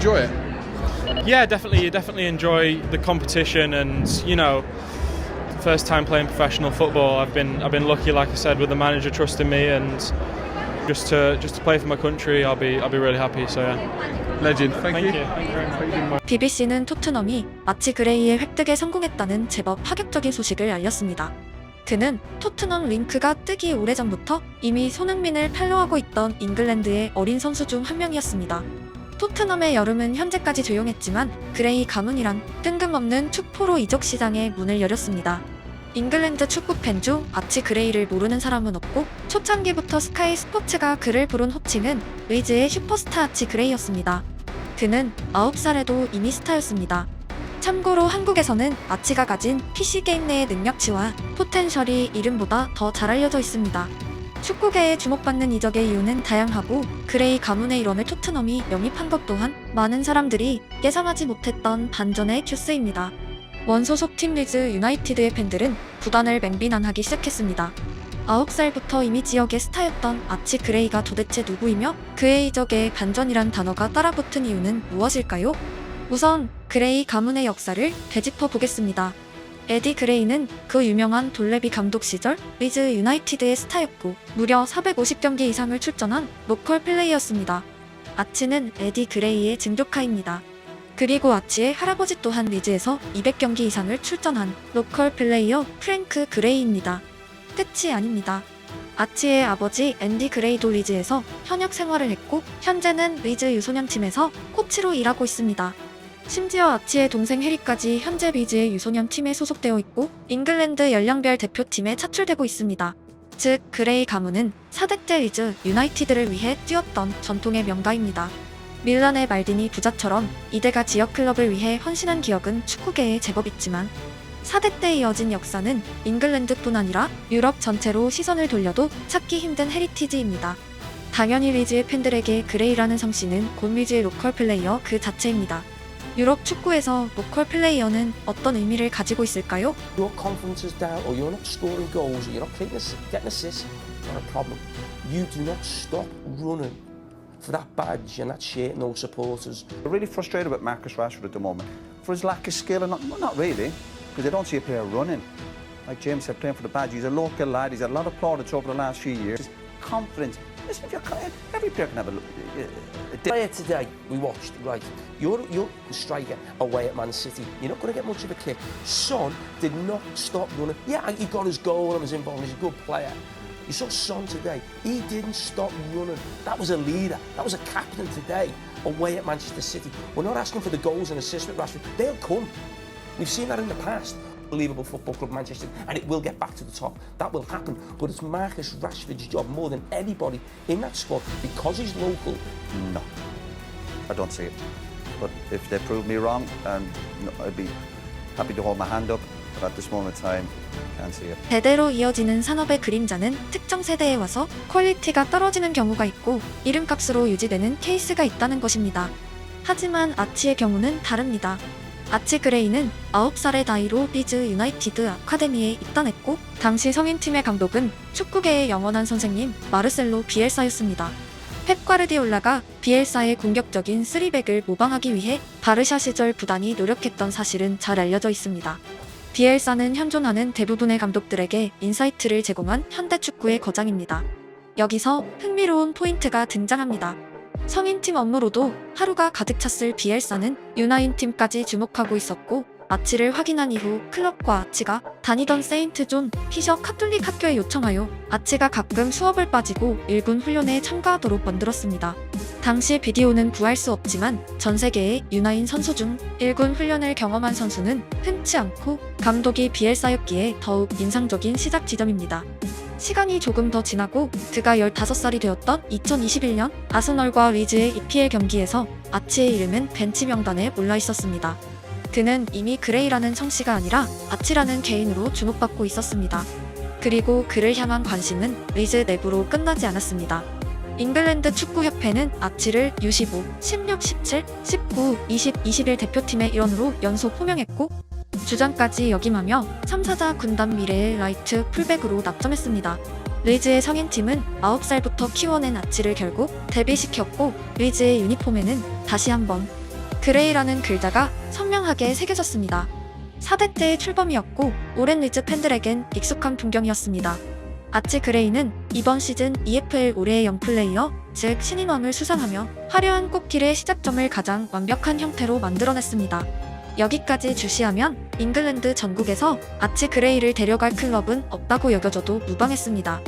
enjoy it? Yeah, definitely. You definitely enjoy the competition, and first time playing professional football. I've been lucky, like I said, with the manager trusting me, and just to play for my country, I'll be really happy. So yeah. Legend. Thank you. Thank you very much. BBC는 토트넘이 아치 그레이의 획득에 성공했다는 제법 파격적인 소식을 알렸습니다. 그는 토트넘 링크가 뜨기 오래전부터 이미 손흥민을 팔로우하고 있던 잉글랜드의 어린 선수 중 한 명이었습니다. 토트넘의 여름은 현재까지 조용했지만 그레이 가문이란 뜬금없는 축포로 이적 시장에 문을 열었습니다. 잉글랜드 축구 팬 중 아치 그레이를 모르는 사람은 없고 초창기부터 스카이 스포츠가 그를 부른 호칭은 리즈의 슈퍼스타 아치 그레이였습니다. 그는 9살에도 이미 스타였습니다. 참고로 한국에서는 아치가 가진 PC게임 내의 능력치와 포텐셜이 이름보다 더 잘 알려져 있습니다. 축구계에 주목받는 이적의 이유는 다양하고 그레이 가문의 일원을 토트넘이 영입한 것 또한 많은 사람들이 예상하지 못했던 반전의 큐스입니다. 원소속 팀 리즈 유나이티드의 팬들은 구단을 맹비난하기 시작했습니다. 9살부터 이미 지역의 스타였던 아치 그레이가 도대체 누구이며 그의 이적에 반전이란 단어가 따라붙은 이유는 무엇일까요? 우선 그레이 가문의 역사를 되짚어 보겠습니다. 에디 그레이는 그 유명한 돌레비 감독 시절 리즈 유나이티드의 스타였고 무려 450경기 이상을 출전한 로컬 플레이였습니다. 아치는 에디 그레이의 증조카입니다. 그리고 아치의 할아버지 또한 리즈에서 200경기 이상을 출전한 로컬 플레이어 프랭크 그레이입니다. 끝이 아닙니다. 아치의 아버지 앤디 그레이도 리즈에서 현역 생활을 했고 현재는 리즈 유소년팀에서 코치로 일하고 있습니다. 심지어 아치의 동생 해리까지 현재 리즈의 유소년 팀에 소속되어 있고 잉글랜드 연령별 대표팀에 차출되고 있습니다. 즉 그레이 가문은 4대째 리즈 유나이티드를 위해 뛰었던 전통의 명가입니다. 밀란의 말디니 부자처럼 이대가 지역 클럽을 위해 헌신한 기억은 축구계에 제법 있지만 4대 때 이어진 역사는 잉글랜드뿐 아니라 유럽 전체로 시선을 돌려도 찾기 힘든 헤리티지입니다. 당연히 리즈의 팬들에게 그레이라는 성씨는 곧 리즈의 로컬 플레이어 그 자체입니다. 유럽 축구에서 로컬 플레이어는 어떤 의미를 가지고 있을까요? Your confidence is down, or you're not scoring goals, or you're not getting assists, not a problem. You do not stop running for that badge and that shirt and those supporters. I'm really frustrated with Marcus Rashford at the moment for his lack of skill, and not really, because I don't see a player running. Like James said, playing for the badge, he's a local lad, he's had a lot of plaudits over the last few years. His confidence. Listen, if you're every player can have a Player today, we watched, right, you're a striker away at Man City. You're not going to get much of a kick. Son did not stop running. Yeah, he got his goal and was involved, he's a good player. You saw Son today, he didn't stop running. That was a leader, that was a captain today, away at Manchester City. We're not asking for the goals and assists with Rashford, they'll come. We've seen that in the past. Unbelievable football club Manchester, and it will get back to the top. That will happen, but it's Marcus Rashford's job more than anybody in that squad, because he's local. no. I don't see it. But if they prove me wrong, I'd be happy to hold my hand up. But at this moment in time, can't see it. 대대로 이어지는 산업의 그림자는 특정 세대에 와서 퀄리티가 떨어지는 경우가 있고 이름값으로 유지되는 케이스가 있다는 것입니다. 하지만 아치의 경우는 다릅니다. 아치 그레이는 9살의 나이로 리즈 유나이티드 아카데미에 입단했고 당시 성인팀의 감독은 축구계의 영원한 선생님 마르셀로 비엘사였습니다. 펩 과르디올라가 비엘사의 공격적인 3백을 모방하기 위해 바르샤 시절 구단이 노력했던 사실은 잘 알려져 있습니다. 비엘사는 현존하는 대부분의 감독들에게 인사이트를 제공한 현대 축구의 거장입니다. 여기서 흥미로운 포인트가 등장합니다. 성인팀 업무로도 하루가 가득 찼을 비엘사는 유나인팀까지 주목하고 있었고 아치를 확인한 이후 클럽과 아치가 다니던 세인트 존 피셔 카톨릭 학교에 요청하여 아치가 가끔 수업을 빠지고 1군 훈련에 참가하도록 만들었습니다. 당시 비디오는 구할 수 없지만 전 세계의 유나인 선수 중 1군 훈련을 경험한 선수는 흔치 않고 감독이 비엘사였기에 더욱 인상적인 시작 지점입니다. 시간이 조금 더 지나고 그가 15살이 되었던 2021년 아스널과 리즈의 EPL 경기에서 아치의 이름은 벤치 명단에 올라 있었습니다. 그는 이미 그레이라는 성씨가 아니라 아치라는 개인으로 주목받고 있었습니다. 그리고 그를 향한 관심은 리즈 내부로 끝나지 않았습니다. 잉글랜드 축구협회는 아치를 U15, 16, 17, 19, 20, 21 대표팀의 일원으로 연속 호명했고 주장까지 역임하며 3사자 군단 미래의 라이트 풀백으로 낙점했습니다. 리즈의 성인팀은 9살부터 키워낸 아치를 결국 데뷔시켰고 리즈의 유니폼에는 다시 한번 그레이라는 글자가 선명하게 새겨졌습니다. 4대째의 출범이었고 오랜 리즈 팬들에겐 익숙한 풍경이었습니다. 아치 그레이는 이번 시즌 EFL 올해의 영플레이어, 즉 신인왕을 수상하며 화려한 꽃길의 시작점을 가장 완벽한 형태로 만들어냈습니다. 여기까지 주시하면 잉글랜드 전국에서 아치 그레이를 데려갈 클럽은 없다고 여겨져도 무방했습니다.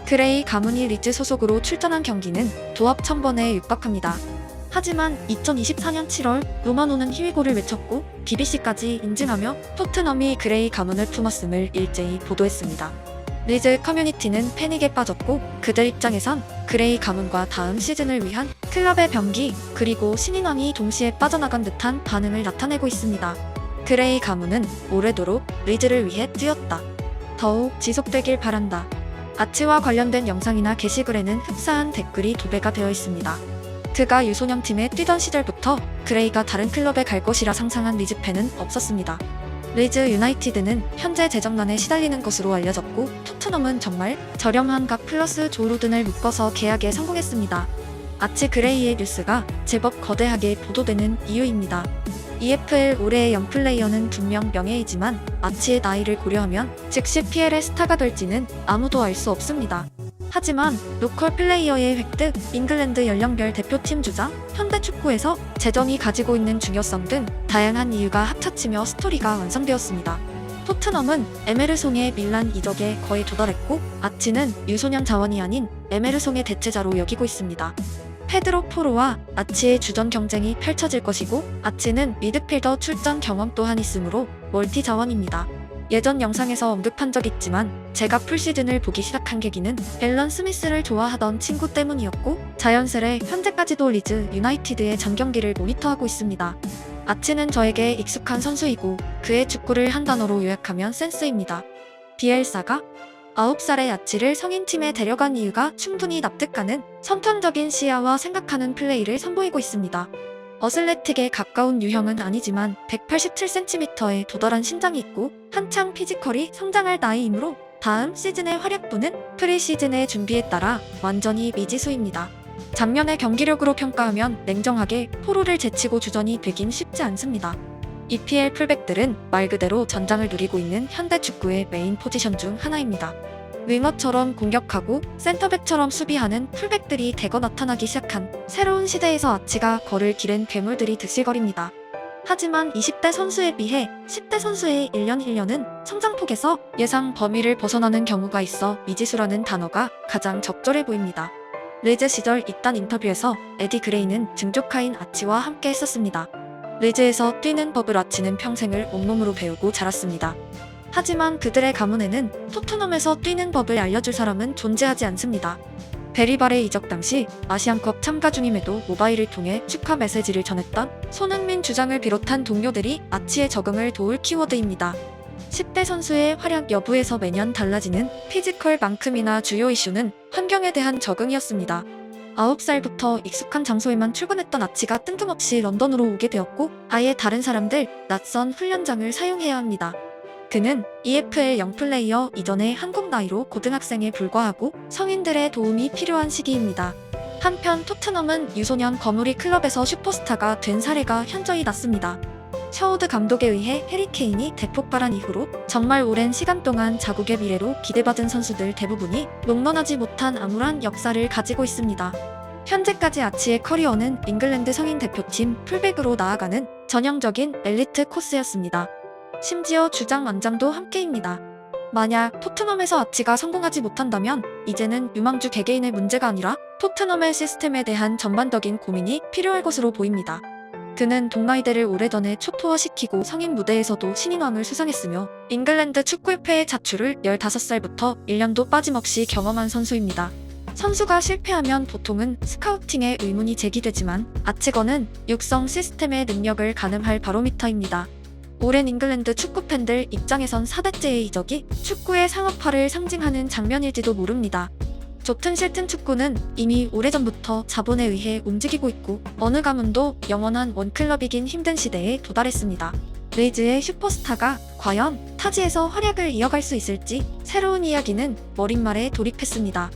그레이 가문이 리즈 소속으로 출전한 경기는 도합 1000번에 육박합니다. 하지만 2024년 7월 로마노는 희위고를 외쳤고 BBC까지 인증하며 토트넘이 그레이 가문을 품었음을 일제히 보도했습니다. 리즈 커뮤니티는 패닉에 빠졌고 그들 입장에선 그레이 가문과 다음 시즌을 위한 클럽의 병기 그리고 신인왕이 동시에 빠져나간 듯한 반응을 나타내고 있습니다. 그레이 가문은 오래도록 리즈를 위해 뛰었다. 더욱 지속되길 바란다. 아치와 관련된 영상이나 게시글에는 흡사한 댓글이 도배가 되어 있습니다. 그가 유소년 팀에 뛰던 시절부터 그레이가 다른 클럽에 갈 것이라 상상한 리즈 팬은 없었습니다. 리즈 유나이티드는 현재 재정난에 시달리는 것으로 알려졌고 토트넘은 정말 저렴한 값 플러스 조루든을 묶어서 계약에 성공했습니다. 아치 그레이의 뉴스가 제법 거대하게 보도되는 이유입니다. EFL 올해의 영플레이어는 분명 명예이지만 아치의 나이를 고려하면 즉시 PL의 스타가 될지는 아무도 알 수 없습니다. 하지만 로컬 플레이어의 획득, 잉글랜드 연령별 대표팀 주장, 현대 축구에서 재정이 가지고 있는 중요성 등 다양한 이유가 합쳐지며 스토리가 완성되었습니다. 토트넘은 에메르송의 밀란 이적에 거의 도달했고 아치는 유소년 자원이 아닌 에메르송의 대체자로 여기고 있습니다. 페드로 포로와 아치의 주전 경쟁이 펼쳐질 것이고 아치는 미드필더 출전 경험 또한 있으므로 멀티 자원입니다. 예전 영상에서 언급한 적 있지만 제가 풀시즌을 보기 시작한 계기는 앨런 스미스를 좋아하던 친구 때문이었고 자연스레 현재까지도 리즈 유나이티드의 전 경기를 모니터하고 있습니다. 아치는 저에게 익숙한 선수이고 그의 축구를 한 단어로 요약하면 센스입니다. 비엘사가 9살의 아치를 성인팀에 데려간 이유가 충분히 납득가는 선천적인 시야와 생각하는 플레이를 선보이고 있습니다. 어슬레틱에 가까운 유형은 아니지만 187cm에 도달한 신장이 있고 한창 피지컬이 성장할 나이이므로 다음 시즌의 활약도는 프리시즌의 준비에 따라 완전히 미지수입니다. 작년의 경기력으로 평가하면 냉정하게 포로를 제치고 주전이 되긴 쉽지 않습니다. EPL 풀백들은 말 그대로 전장을 누리고 있는 현대 축구의 메인 포지션 중 하나입니다. 윙어처럼 공격하고 센터백처럼 수비하는 풀백들이 대거 나타나기 시작한 새로운 시대에서 아치가 걸을 길은 괴물들이 드실거립니다. 하지만 20대 선수에 비해 10대 선수의 1년 성장폭에서 예상 범위를 벗어나는 경우가 있어 미지수라는 단어가 가장 적절해 보입니다. 리즈 시절 입단 인터뷰에서 에디 그레이는 증조카인 아치와 함께 했었습니다. 리즈에서 뛰는 법을 아치는 평생을 온몸으로 배우고 자랐습니다. 하지만 그들의 가문에는 토트넘에서 뛰는 법을 알려줄 사람은 존재하지 않습니다. 베리발의 이적 당시 아시안컵 참가 중임에도 모바일을 통해 축하 메시지를 전했던 손흥민 주장을 비롯한 동료들이 아치의 적응을 도울 키워드입니다. 10대 선수의 활약 여부에서 매년 달라지는 피지컬만큼이나 주요 이슈는 환경에 대한 적응이었습니다. 9살부터 익숙한 장소에만 출근했던 아치가 뜬금없이 런던으로 오게 되었고 아예 다른 사람들, 낯선 훈련장을 사용해야 합니다. 그는 EFL 영플레이어 이전의 한국 나이로 고등학생에 불과하고 성인들의 도움이 필요한 시기입니다. 한편 토트넘은 유소년 거물이 클럽에서 슈퍼스타가 된 사례가 현저히 낮습니다. 셔우드 감독에 의해 해리 케인이 대폭발한 이후로 정말 오랜 시간 동안 자국의 미래로 기대받은 선수들 대부분이 롱런하지 못한 암울한 역사를 가지고 있습니다. 현재까지 아치의 커리어는 잉글랜드 성인 대표팀 풀백으로 나아가는 전형적인 엘리트 코스였습니다. 심지어 주장 완장도 함께입니다. 만약 토트넘에서 아치가 성공하지 못한다면 이제는 유망주 개개인의 문제가 아니라 토트넘의 시스템에 대한 전반적인 고민이 필요할 것으로 보입니다. 그는 동나이대를 오래전에 초토화시키고 성인 무대에서도 신인왕을 수상했으며 잉글랜드 축구협회의 자출을 15살부터 1년도 빠짐없이 경험한 선수입니다. 선수가 실패하면 보통은 스카우팅에 의문이 제기되지만 아치건은 육성 시스템의 능력을 가늠할 바로미터입니다. 오랜 잉글랜드 축구팬들 입장에선 4대째의 이적이 축구의 상업화를 상징하는 장면일지도 모릅니다. 좋든 싫든 축구는 이미 오래전부터 자본에 의해 움직이고 있고 어느 가문도 영원한 원클럽이긴 힘든 시대에 도달했습니다. 리즈의 슈퍼스타가 과연 타지에서 활약을 이어갈 수 있을지 새로운 이야기는 머릿말에 돌입했습니다.